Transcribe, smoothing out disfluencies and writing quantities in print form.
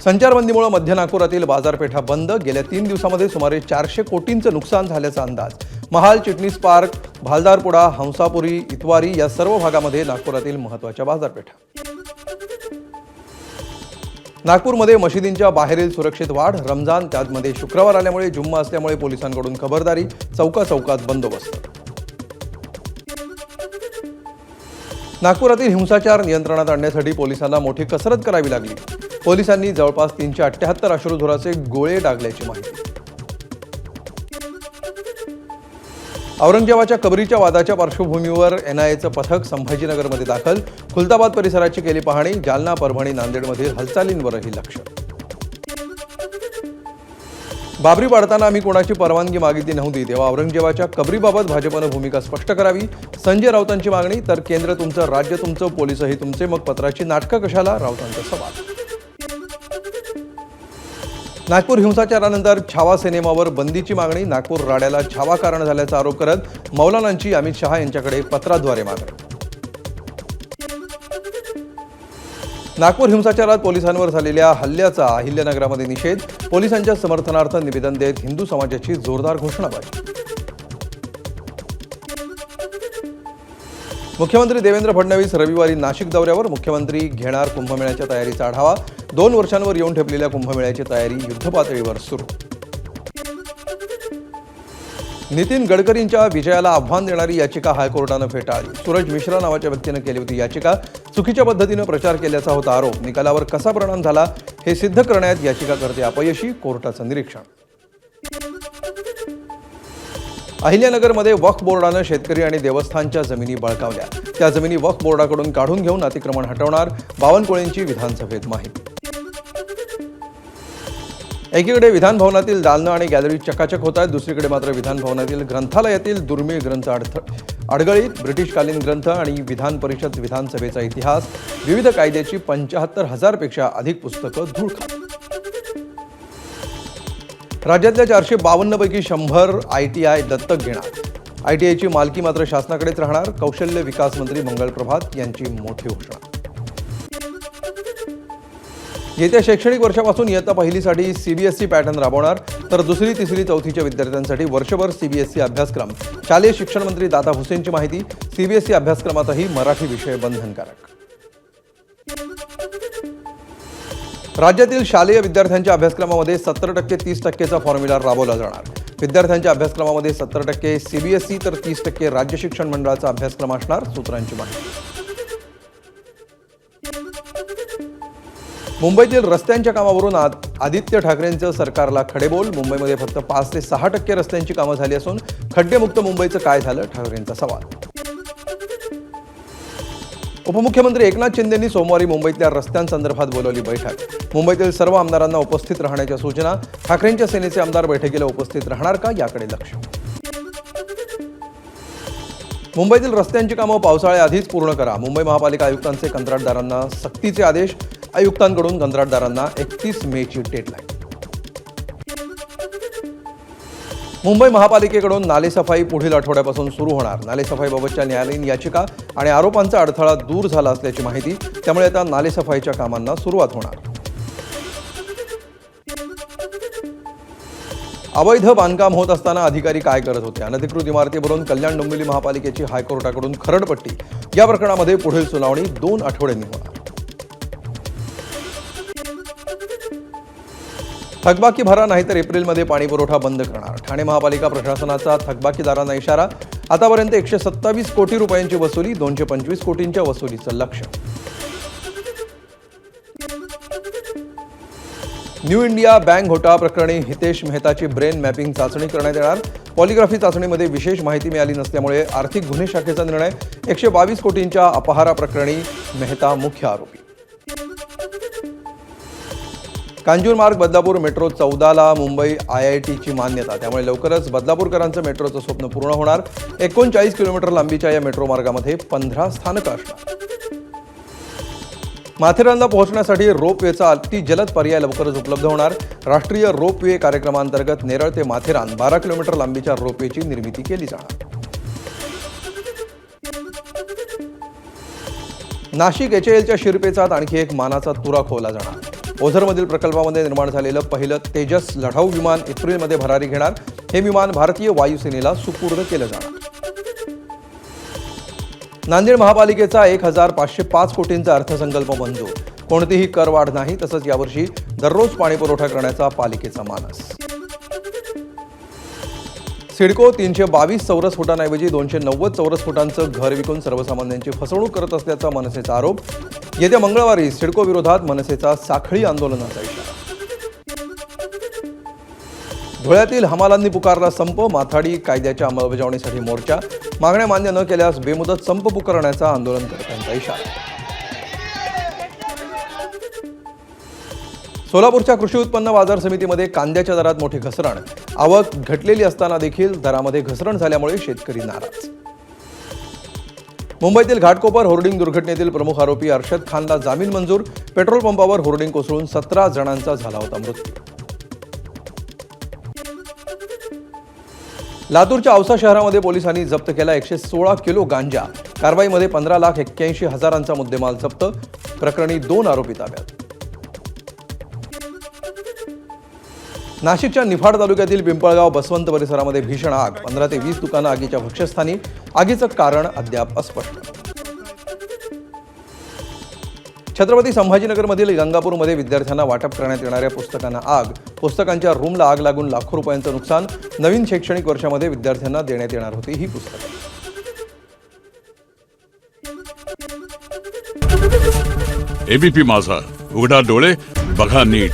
संचारबंदीमुळे मध्य नागपुरातील बाजारपेठा बंद। गेल्या 3 दिवसांमध्ये सुमारे 400 कोटींचं नुकसान झाल्याचा अंदाज। महाल, चिटणीस पार्क, भालदारपुरा, हंसापुरी, इतवारी या सर्व भागामध्ये नागपुरातील महत्त्वाच्या बाजारपेठा। नागपूरमध्ये मशिदींच्या बाहेरील सुरक्षेत वाढ। रमजान त्यामध्ये शुक्रवार आल्यामुळे जुम्मा असल्यामुळे पोलिसांकडून खबरदारी। चौकात बंदोबस्त। नागपुरातील हिंसाचार नियंत्रणात आणण्यासाठी पोलिसांना मोठी कसरत करावी लागली। पोलिसांनी जवळपास 378 अश्रुधुराचे गोळे डागल्याची माहिती। औरंगजेबाच्या कबरीच्या वादाच्या पार्श्वभूमीवर एनआयएचं पथक संभाजीनगरमध्ये दाखल। खुलताबाद परिसराची केली पाहणी। जालना, परभणी, नांदेडमधील हालचालींवरही लक्ष। बाबरी पाडताना आम्ही कोणाची परवानगी मागितली नव्हती, तेव्हा औरंगजेबाच्या कबरीबाबत भाजपनं भूमिका स्पष्ट करावी। संजय राऊतांची मागणी। तर केंद्र तुमचं, राज्य तुमचं, पोलिसही तुमचे, मग पत्राची नाटकं कशाला, राऊतांचा सवाल। नागपूर हिंसाचारानंतर छावा सिनेमावर बंदीची मागणी। नागपूर राड्याला छावा कारण झाल्याचा आरोप करत मौलानांची अमित शहा यांच्याकडे पत्राद्वारे मागणी। नागपूर हिंसाचारात पोलिसांवर झालेल्या हल्ल्याचा अहिल्यानगरामध्ये निषेध। पोलिसांच्या समर्थनार्थ निवेदन देत हिंदू समाजाची जोरदार घोषणाबाजी। मुख्यमंत्री देवेंद्र फडणवीस रविवारी नाशिक दौऱ्यावर। मुख्यमंत्री घेणार कुंभमेळ्याच्या तयारीचा आढावा। 2 वर्षांवर येऊन ठेपलेल्या कुंभमेळ्याची तयारी युद्धपातळीवर सुरू। नितीन गडकरींच्या विजयाला आव्हान देणारी याचिका हायकोर्टानं फेटाळली। सूरज मिश्रा नावाच्या व्यक्तीनं केली होती याचिका। चुकीच्या पद्धतीनं प्रचार केल्याचा होता आरोप। निकालावर कसा परिणाम झाला हे सिद्ध करण्यात याचिकाकर्ते अपयशी, कोर्टाचं निरीक्षण। अहिल्यानगरमध्ये वक्फ बोर्डानं शेतकरी आणि देवस्थानच्या जमिनी बळकावल्या। त्या जमिनी वक्फ बोर्डाकडून काढून घेऊन अतिक्रमण हटवणार। बावनकुळेंची विधानसभेत माहिती। एकीकडे विधान भवनातील दालनं आणि गॅलरी चकाचक होत आहेत, दुसरीकडे मात्र विधान भवनातील ग्रंथालयातील दुर्मिळ ग्रंथ अडगळीत। ब्रिटिशकालीन ग्रंथ आणि विधान परिषद, विधानसभेचा इतिहास, विविध कायद्याची 75,000 पेक्षा अधिक पुस्तकं धूळ खात। राज्यातल्या 452 पैकी 100 ITI दत्तक घेणार। ITIची मालकी मात्र शासनाकडेच राहणार। कौशल्य विकास मंत्री मंगल प्रभात यांची मोठी घोषणा। येत्या शैक्षणिक वर्षापासून इयत्ता पहिलीसाठी CBSE पॅटर्न राबवणार। तर दुसरी, तिसरी, चौथीच्या विद्यार्थ्यांसाठी वर्षभर CBSE अभ्यासक्रम। शालेय शिक्षण मंत्री दादा हुसेनची माहिती। CBSE अभ्यासक्रमातही मराठी विषय बंधनकारक। राज्यातील शालेय विद्यार्थ्यांच्या अभ्यासक्रमामध्ये 70% 30%चा फॉर्म्युला राबवला जाणार। विद्यार्थ्यांच्या अभ्यासक्रमामध्ये 70% CBSE तर 30% राज्य शिक्षण मंडळाचा अभ्यासक्रम असणार, सूत्रांची माहिती। मुंबईतील रस्त्यांच्या कामावरून आदित्य ठाकरेंचं सरकारला खडेबोल। मुंबईमध्ये फक्त 5 ते 6% रस्त्यांची कामं झाली असून खड्डेमुक्त मुंबईचं काय झालं, ठाकरेंचा सवाल। उपमुख्यमंत्री एकनाथ शिंदेंनी सोमवारी मुंबईतल्या रस्त्यांसंदर्भात बोलावली बैठक। मुंबईतील सर्व आमदारांना उपस्थित राहण्याच्या सूचना। ठाकरेंच्या सेनेचे आमदार बैठकीला उपस्थित राहणार का, याकडे लक्ष। मुंबईतील रस्त्यांची कामं पावसाळ्याआधीच पूर्ण करा। मुंबई महापालिका आयुक्तांचे कंत्राटदारांना सक्तीचे आदेश। आयुक्तांकडून कंत्राटदारांना 31 मेची डेडलाईन। मुंबई महापालिकेकडून नालेसफाई पुढील आठवड्यापासून सुरू होणार। नालेसफाईबाबतच्या न्यायालयीन याचिका आणि आरोपांचा अडथळा दूर झाला असल्याची माहिती। त्यामुळे आता नालेसफाईच्या कामांना सुरुवात होणार। अवैध बांधकाम होत असताना अधिकारी काय करत होते? अनधिकृत इमारतीवरून कल्याण डोंबिवली महापालिकेची हायकोर्टाकडून खरडपट्टी। या प्रकरणामध्ये पुढील सुनावणी 2 आठवड्यांनी होणार। थकबाकी भरा, नाहीतर एप्रिलमध्ये पाणीपुरवठा बंद करणार। ठाणे महापालिका प्रशासनाचा थकबाकीदारांना इशारा। आतापर्यंत 127 कोटी रुपयांची वसुली, 225 कोटींच्या वसुलीचं लक्ष्य। न्यू इंडिया बँक घोटाळा प्रकरणी हितेश मेहताची ब्रेन मॅपिंग चाचणी करण्यात येणार। पॉलिग्राफी चाचणीमध्ये विशेष माहिती मिळाली नसल्यामुळे आर्थिक गुन्हे शाखेचा निर्णय। 122 कोटींच्या अपहारा प्रकरणी मेहता मुख्य आरोपी। कांजूरमार्ग बदलापूर मेट्रो 14ला मुंबई IITची मान्यता। त्यामुळे लवकरच बदलापूरकरांचं मेट्रोचं स्वप्न पूर्ण होणार। 39 किलोमीटर लांबीच्या या मेट्रो मार्गामध्ये 15 स्थानकं असणार। माथेरानला पोहोचण्यासाठी रोपवेचा अति जलद पर्याय लवकरच उपलब्ध होणार। राष्ट्रीय रोपवे कार्यक्रमांतर्गत नेरळ ते माथेरान 12 किलोमीटर लांबीच्या रोपवेची निर्मिती केली जाणार। नाशिक HALच्या शिरपेचात आणखी एक मानाचा तुरा खोवला जाणार। ओझरमधील प्रकल्पामध्ये निर्माण झालेलं पहिलं तेजस लढाऊ विमान एप्रिलमध्ये भरारी घेणार. हे विमान भारतीय वायुसेनेला सुपूर्द केलं जाणार. नांदेड महापालिकेचा 1505 कोटींचा अर्थसंकल्प मंजूर. कोणतीही करवाढ नाही. तसंच यावर्षी दररोज पाणीपुरवठा करण्याचा पालिकेचा मानस. सिडको 322 चौरस फुटांऐवजी 290 चौरस फुटांचं घर विकून सर्वसामान्यांची फसवणूक करत असल्याचा मनसेचा आरोप. येत्या मंगळवारी सिडको विरोधात मनसेचा साखळी आंदोलनाचा इशारा. धुळ्यातील हमालांनी पुकारला संप. माथाडी कायद्याच्या अंमलबजावणीसाठी मोर्चा. मागण्या मान्य न केल्यास बेमुदत संप पुकारण्याचा आंदोलनकर्त्यांचा इशारा. सोलापूरच्या कृषी उत्पन्न बाजार समितीमध्ये कांद्याच्या दरात मोठी घसरण. आवक घटलेली असताना देखील दरामध्ये घसरण झाल्यामुळे शेतकरी नाराज. मुंबईतील घाटकोपर होर्डिंग दुर्घटनेतील प्रमुख आरोपी अर्शद खानला जामीन मंजूर. पेट्रोल पंपावर होर्डिंग कोसळून 17 जणांचा झाला होता मृत्यू. लातूरच्या औसा शहरामध्ये पोलिसांनी जप्त केला 116 किलो गांजा. कारवाईमध्ये 15,81,000चा मुद्देमाल जप्त. प्रकरणी 2 आरोपी ताब्यात. नाशिकच्या निफाड तालुक्यातील पिंपळगाव बसवंत परिसरामध्ये भीषण आग. 15 ते 20 दुकानं आगीच्या भक्ष्यस्थानी. आगीचं कारण अद्याप अस्पष्ट. छत्रपती संभाजीनगरमधील गंगापूरमध्ये विद्यार्थ्यांना वाटप करण्यात येणाऱ्या पुस्तकांना आग. पुस्तकांच्या रूमला आग लागून लाखो रुपयांचं नुकसान. नवीन शैक्षणिक वर्षामध्ये विद्यार्थ्यांना देण्यात येणार होती ही पुस्तकं. एबीपी माझा, उघडा डोळे बघा नीट.